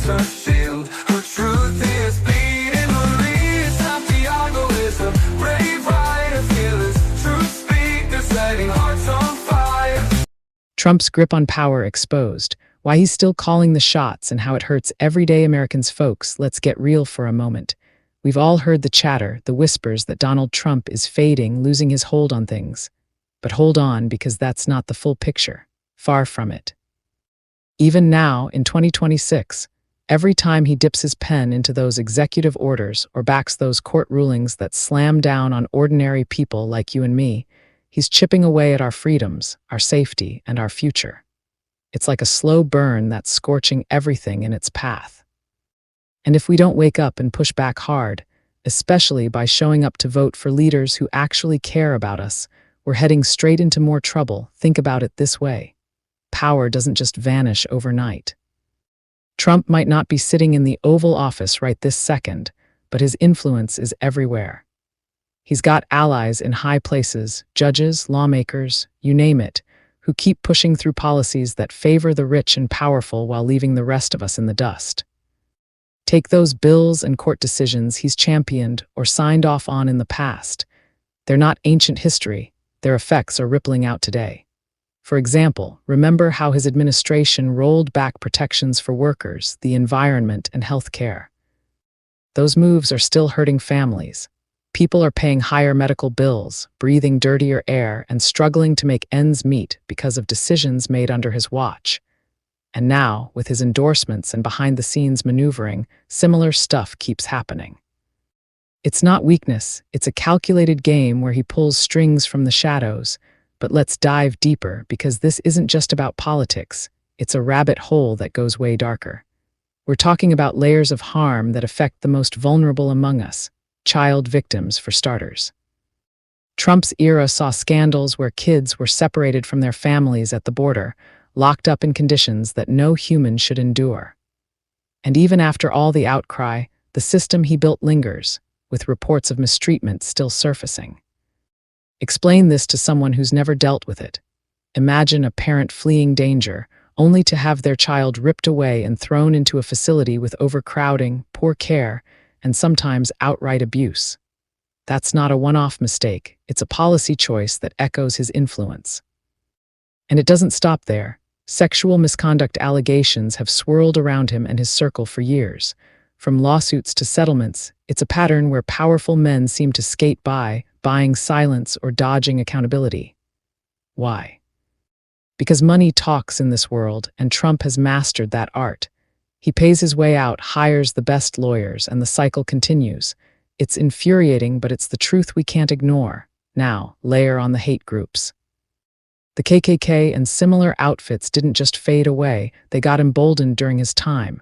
becomes her shield. Her truth is bleeding. Marie Santiago is a brave rider, fearless truth speaker, setting hearts on fire. Trump's grip on power exposed, why he's still calling the shots and how it hurts everyday Americans. Folks, let's get real for a moment. We've all heard the chatter, the whispers that Donald Trump is fading, losing his hold on things. But hold on, because that's not the full picture. Far from it. Even now, in 2026, every time he dips his pen into those executive orders or backs those court rulings that slam down on ordinary people like you and me, he's chipping away at our freedoms, our safety, and our future. It's like a slow burn that's scorching everything in its path. And if we don't wake up and push back hard, especially by showing up to vote for leaders who actually care about us, we're heading straight into more trouble. Think about it this way. Power doesn't just vanish overnight. Trump might not be sitting in the Oval Office right this second, but his influence is everywhere. He's got allies in high places, judges, lawmakers, you name it, who keep pushing through policies that favor the rich and powerful while leaving the rest of us in the dust. Take those bills and court decisions he's championed or signed off on in the past. They're not ancient history, their effects are rippling out today. For example, remember how his administration rolled back protections for workers, the environment, and health care. Those moves are still hurting families. People are paying higher medical bills, breathing dirtier air, and struggling to make ends meet because of decisions made under his watch. And now, with his endorsements and behind-the-scenes maneuvering, similar stuff keeps happening. It's not weakness, it's a calculated game where he pulls strings from the shadows. But let's dive deeper, because this isn't just about politics. It's a rabbit hole that goes way darker. We're talking about layers of harm that affect the most vulnerable among us. Child victims, for starters. Trump's era saw scandals where kids were separated from their families at the border, locked up in conditions that no human should endure. And even after all the outcry, the system he built lingers, with reports of mistreatment still surfacing. Explain this to someone who's never dealt with it. Imagine a parent fleeing danger, only to have their child ripped away and thrown into a facility with overcrowding, poor care, and sometimes outright abuse. That's not a one-off mistake, it's a policy choice that echoes his influence. And it doesn't stop there. Sexual misconduct allegations have swirled around him and his circle for years. From lawsuits to settlements, it's a pattern where powerful men seem to skate by, buying silence or dodging accountability. Why? Because money talks in this world, and Trump has mastered that art. He pays his way out, hires the best lawyers, and the cycle continues. It's infuriating, but it's the truth we can't ignore. Now, layer on the hate groups. The KKK and similar outfits didn't just fade away, they got emboldened during his time.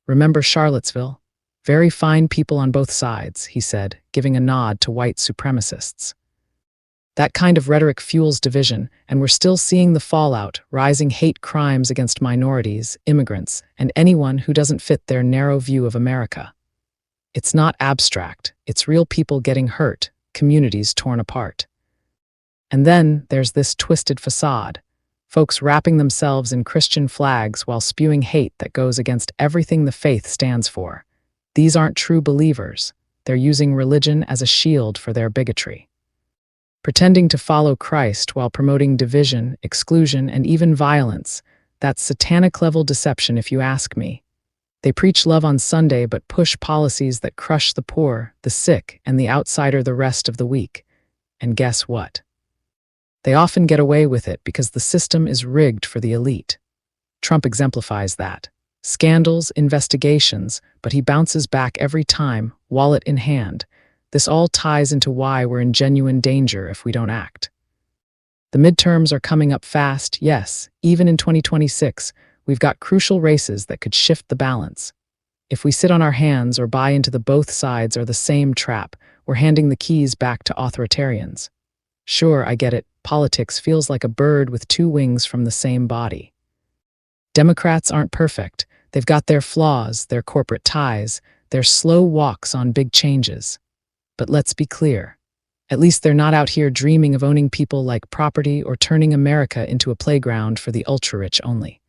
Remember Charlottesville? Very fine people on both sides, he said, giving a nod to white supremacists. That kind of rhetoric fuels division, and we're still seeing the fallout, rising hate crimes against minorities, immigrants, and anyone who doesn't fit their narrow view of America. It's not abstract, it's real people getting hurt, communities torn apart. And then there's this twisted facade, folks wrapping themselves in Christian flags while spewing hate that goes against everything the faith stands for. These aren't true believers, they're using religion as a shield for their bigotry. Pretending to follow Christ while promoting division, exclusion, and even violence, that's satanic-level deception if you ask me. They preach love on Sunday but push policies that crush the poor, the sick, and the outsider the rest of the week. And guess what? They often get away with it because the system is rigged for the elite. Trump exemplifies that. Scandals, investigations, but he bounces back every time, wallet in hand. This all ties into why we're in genuine danger if we don't act. The midterms are coming up fast, yes, even in 2026, we've got crucial races that could shift the balance. If we sit on our hands or buy into the both sides are the same trap, we're handing the keys back to authoritarians. Sure, I get it, politics feels like a bird with two wings from the same body. Democrats aren't perfect. They've got their flaws, their corporate ties, their slow walks on big changes. But let's be clear. At least they're not out here dreaming of owning people like property or turning America into a playground for the ultra-rich only.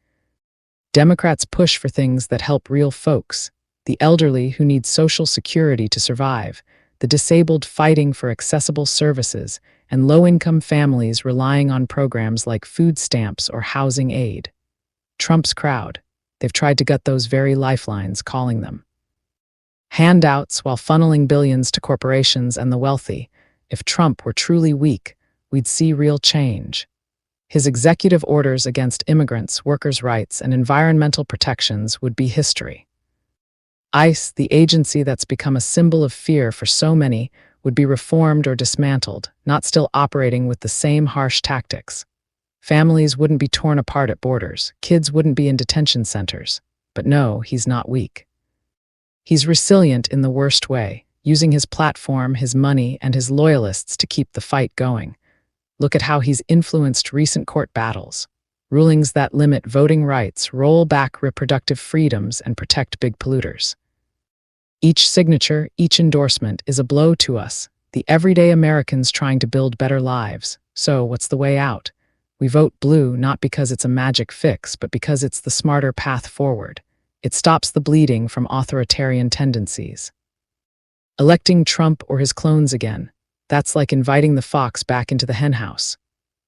Democrats push for things that help real folks, the elderly who need social security to survive, the disabled fighting for accessible services, and low-income families relying on programs like food stamps or housing aid. Trump's crowd, they've tried to gut those very lifelines, calling them handouts while funneling billions to corporations and the wealthy. If Trump were truly weak, we'd see real change. His executive orders against immigrants, workers' rights, and environmental protections would be history. ICE, the agency that's become a symbol of fear for so many, would be reformed or dismantled, not still operating with the same harsh tactics. Families wouldn't be torn apart at borders, kids wouldn't be in detention centers. But no, he's not weak. He's resilient in the worst way, using his platform, his money, and his loyalists to keep the fight going. Look at how he's influenced recent court battles. Rulings that limit voting rights, roll back reproductive freedoms, and protect big polluters. Each signature, each endorsement is a blow to us, the everyday Americans trying to build better lives. So, what's the way out? We vote blue not because it's a magic fix, but because it's the smarter path forward. It stops the bleeding from authoritarian tendencies. Electing Trump or his clones again, that's like inviting the fox back into the henhouse.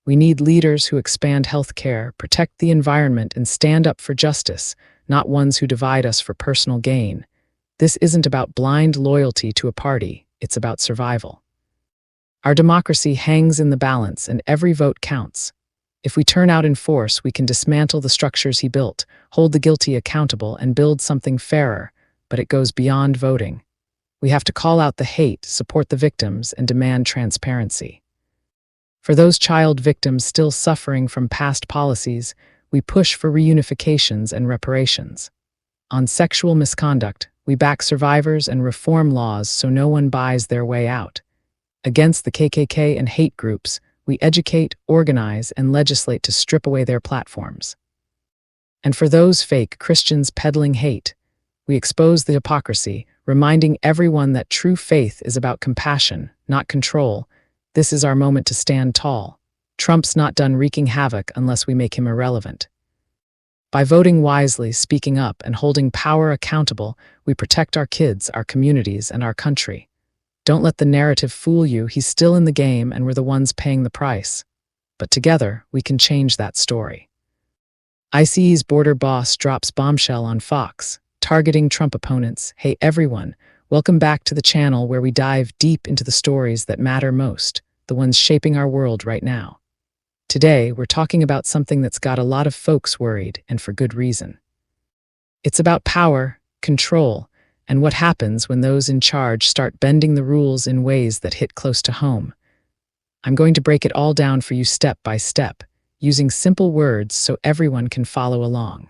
We need leaders who expand health care, protect the environment, and stand up for justice, not ones who divide us for personal gain. This isn't about blind loyalty to a party, it's about survival. Our democracy hangs in the balance, and every vote counts. If we turn out in force, we can dismantle the structures he built, hold the guilty accountable, and build something fairer, but it goes beyond voting. We have to call out the hate, support the victims, and demand transparency. For those child victims still suffering from past policies, we push for reunifications and reparations. On sexual misconduct, we back survivors and reform laws so no one buys their way out. Against the KKK and hate groups, we educate, organize, and legislate to strip away their platforms. And for those fake Christians peddling hate, we expose the hypocrisy, reminding everyone that true faith is about compassion, not control. This is our moment to stand tall. Trump's not done wreaking havoc unless we make him irrelevant. By voting wisely, speaking up, and holding power accountable, we protect our kids, our communities, and our country. Don't let the narrative fool you. He's still in the game and we're the ones paying the price. But together, we can change that story. ICE's border boss drops Bombshell on Fox, targeting Trump opponents. Hey everyone, welcome back to the channel where we dive deep into the stories that matter most, the ones shaping our world right now. Today, we're talking about something that's got a lot of folks worried, and for good reason. It's about power, control, and what happens when those in charge start bending the rules in ways that hit close to home. I'm going to break it all down for you step by step, using simple words so everyone can follow along.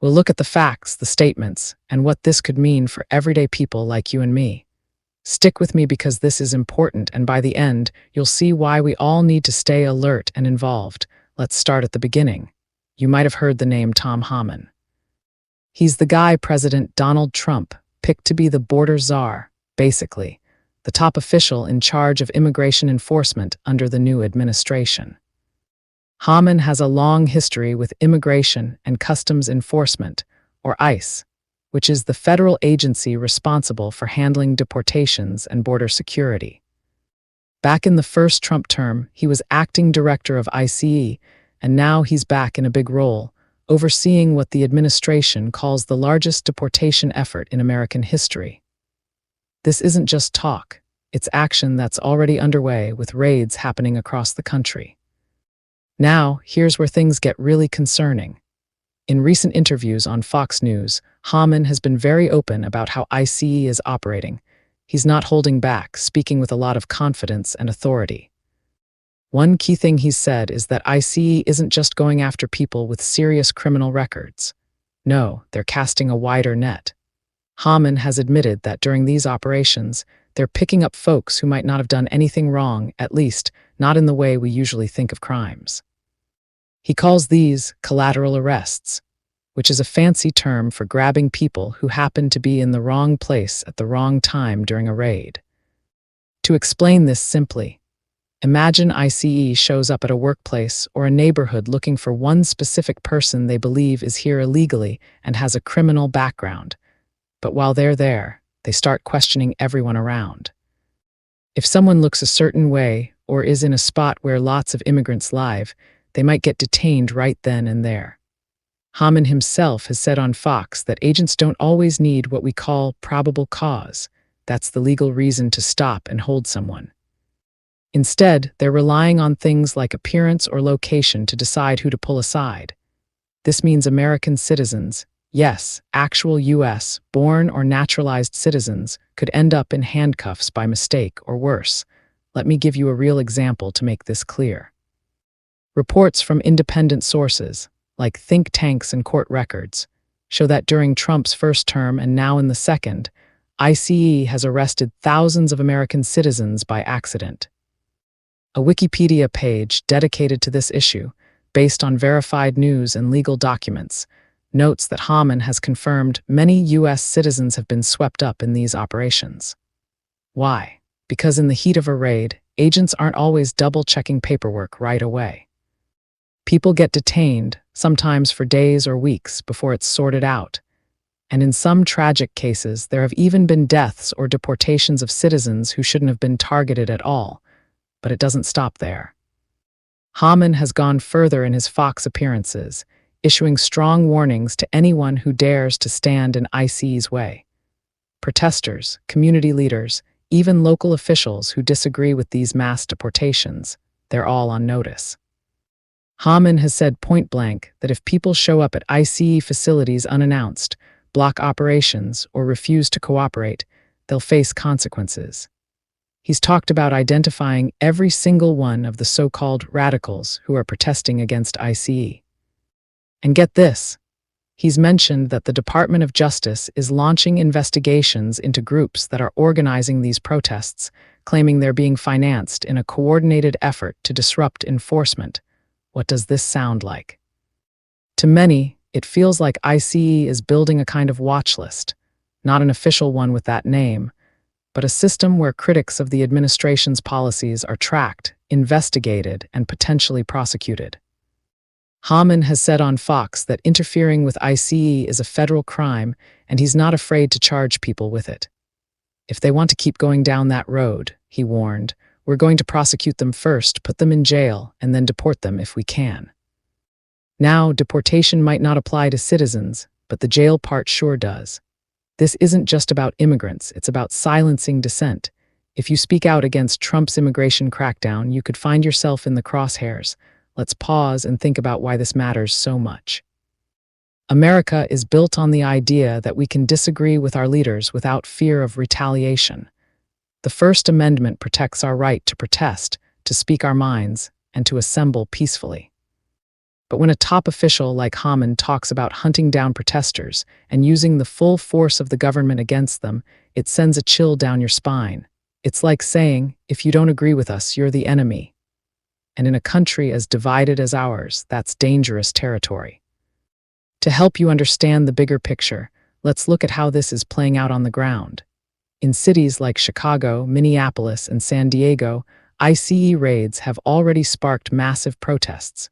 We'll look at the facts, the statements, and what this could mean for everyday people like you and me. Stick with me because this is important, and by the end, you'll see why we all need to stay alert and involved. Let's start at the beginning. You might have heard the name Tom Homan. He's the guy President Donald Trump picked to be the border czar, basically, the top official in charge of immigration enforcement under the new administration. Homan has a long history with Immigration and Customs Enforcement, or ICE, which is the federal agency responsible for handling deportations and border security. Back in the first Trump term, he was acting director of ICE, and now he's back in a big role, overseeing what the administration calls the largest deportation effort in American history. This isn't just talk, it's action that's already underway with raids happening across the country. Now, here's where things get really concerning. In recent interviews on Fox News, Homan has been very open about how ICE is operating. He's not holding back, speaking with a lot of confidence and authority. One key thing he's said is that ICE isn't just going after people with serious criminal records. No, they're casting a wider net. Homan has admitted that during these operations, they're picking up folks who might not have done anything wrong, at least not in the way we usually think of crimes. He calls these collateral arrests, which is a fancy term for grabbing people who happen to be in the wrong place at the wrong time during a raid. To explain this simply, Imagine ICE shows up at a workplace or a neighborhood looking for one specific person they believe is here illegally and has a criminal background. But while they're there, they start questioning everyone around. If someone looks a certain way or is in a spot where lots of immigrants live, they might get detained right then and there. Haman himself has said on Fox that agents don't always need what we call probable cause. That's the legal reason to stop and hold someone. Instead, they're relying on things like appearance or location to decide who to pull aside. This means American citizens, yes, actual U.S., born or naturalized citizens, could end up in handcuffs by mistake or worse. Let me give you a real example to make this clear. Reports from independent sources, like think tanks and court records, show that during Trump's first term and now in the second, ICE has arrested thousands of American citizens by accident. A Wikipedia page dedicated to this issue, based on verified news and legal documents, notes that Haman has confirmed many U.S. citizens have been swept up in these operations. Why? Because in the heat of a raid, agents aren't always double-checking paperwork right away. People get detained, sometimes for days or weeks, before it's sorted out. And in some tragic cases, there have even been deaths or deportations of citizens who shouldn't have been targeted at all. But it doesn't stop there. Haman has gone further in his Fox appearances, issuing strong warnings to anyone who dares to stand in ICE's way. Protesters, community leaders, even local officials who disagree with these mass deportations, they're all on notice. Haman has said point-blank that if people show up at ICE facilities unannounced, block operations, or refuse to cooperate, they'll face consequences. He's talked about identifying every single one of the so-called radicals who are protesting against ICE. And get this, he's mentioned that the Department of Justice is launching investigations into groups that are organizing these protests, claiming they're being financed in a coordinated effort to disrupt enforcement. What does this sound like? To many, it feels like ICE is building a kind of watch list, not an official one with that name, but a system where critics of the administration's policies are tracked, investigated, and potentially prosecuted. Haman has said on Fox that interfering with ICE is a federal crime, and he's not afraid to charge people with it. If they want to keep going down that road, he warned, we're going to prosecute them first, put them in jail, and then deport them if we can. Now, deportation might not apply to citizens, but the jail part sure does. This isn't just about immigrants, it's about silencing dissent. If you speak out against Trump's immigration crackdown, you could find yourself in the crosshairs. Let's pause and think about why this matters so much. America is built on the idea that we can disagree with our leaders without fear of retaliation. The First Amendment protects our right to protest, to speak our minds, and to assemble peacefully. But when a top official like Haman talks about hunting down protesters and using the full force of the government against them, it sends a chill down your spine. It's like saying, if you don't agree with us, you're the enemy. And in a country as divided as ours, that's dangerous territory. To help you understand the bigger picture, let's look at how this is playing out on the ground. In cities like Chicago, Minneapolis, and San Diego, ICE raids have already sparked massive protests.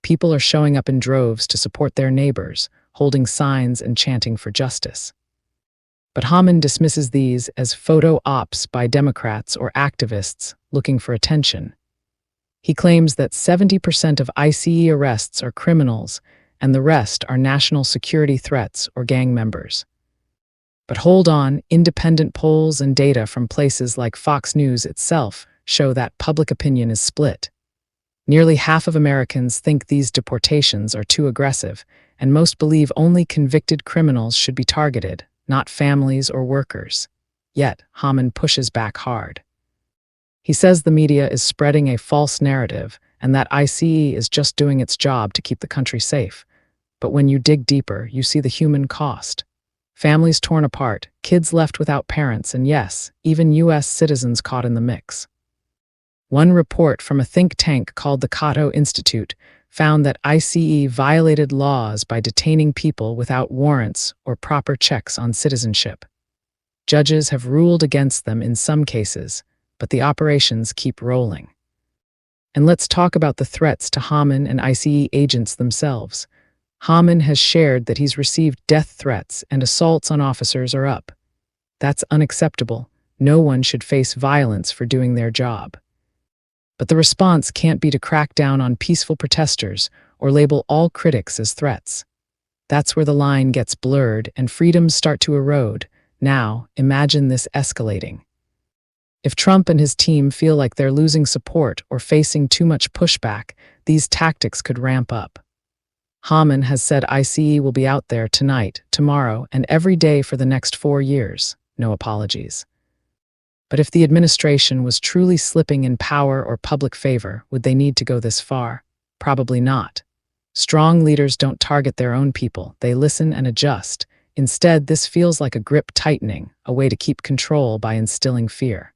People are showing up in droves to support their neighbors, holding signs and chanting for justice. But Haman dismisses these as photo ops by Democrats or activists looking for attention. He claims that 70% of ICE arrests are criminals and the rest are national security threats or gang members. But hold on, independent polls and data from places like Fox News itself show that public opinion is split. Nearly half of Americans think these deportations are too aggressive, and most believe only convicted criminals should be targeted, not families or workers. Yet, Haman pushes back hard. He says the media is spreading a false narrative and that ICE is just doing its job to keep the country safe. But when you dig deeper, you see the human cost. Families torn apart, kids left without parents, and yes, even U.S. citizens caught in the mix. One report from a think tank called the Cato Institute found that ICE violated laws by detaining people without warrants or proper checks on citizenship. Judges have ruled against them in some cases, but the operations keep rolling. And let's talk about the threats to Haman and ICE agents themselves. Haman has shared that he's received death threats and assaults on officers are up. That's unacceptable. No one should face violence for doing their job. But the response can't be to crack down on peaceful protesters or label all critics as threats. That's where the line gets blurred and freedoms start to erode. Now, imagine this escalating. If Trump and his team feel like they're losing support or facing too much pushback, these tactics could ramp up. Haman has said ICE will be out there tonight, tomorrow, and every day for the next 4 years. No apologies. But if the administration was truly slipping in power or public favor, would they need to go this far? Probably not. Strong leaders don't target their own people, they listen and adjust. Instead, this feels like a grip tightening, a way to keep control by instilling fear.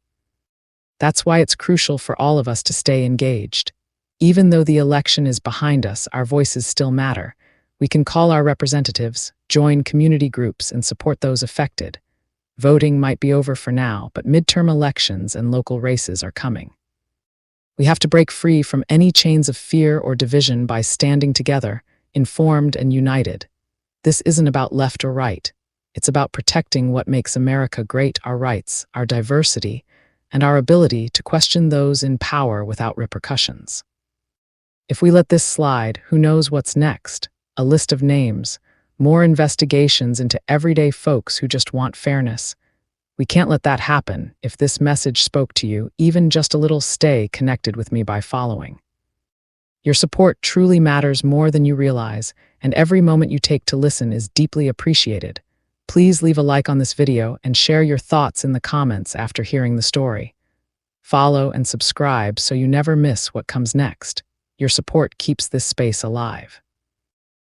That's why it's crucial for all of us to stay engaged. Even though the election is behind us, our voices still matter. We can call our representatives, join community groups, and support those affected. Voting might be over for now, but midterm elections and local races are coming. We have to break free from any chains of fear or division by standing together, informed and united. This isn't about left or right. It's about protecting what makes America great, our rights, our diversity, and our ability to question those in power without repercussions. If we let this slide, who knows what's next? A list of names, more investigations into everyday folks who just want fairness. We can't let that happen. If this message spoke to you, even just a little, stay connected with me by following. Your support truly matters more than you realize, and every moment you take to listen is deeply appreciated. Please leave a like on this video and share your thoughts in the comments after hearing the story. Follow and subscribe so you never miss what comes next. Your support keeps this space alive.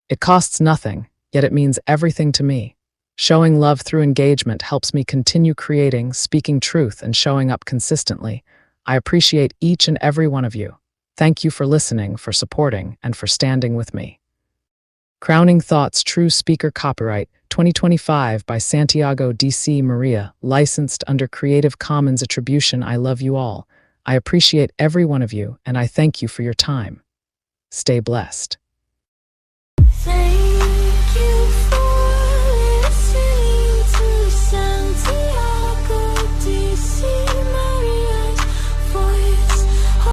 It costs nothing, yet it means everything to me. Showing love through engagement helps me continue creating, speaking truth, and showing up consistently. I appreciate each and every one of you. Thank you for listening, for supporting, and for standing with me. Crowning Thoughts True Speaker Copyright 2025 by Santiago D.C. Maria, licensed under Creative Commons Attribution. I love you all. I appreciate every one of you, and I thank you for your time. Stay blessed.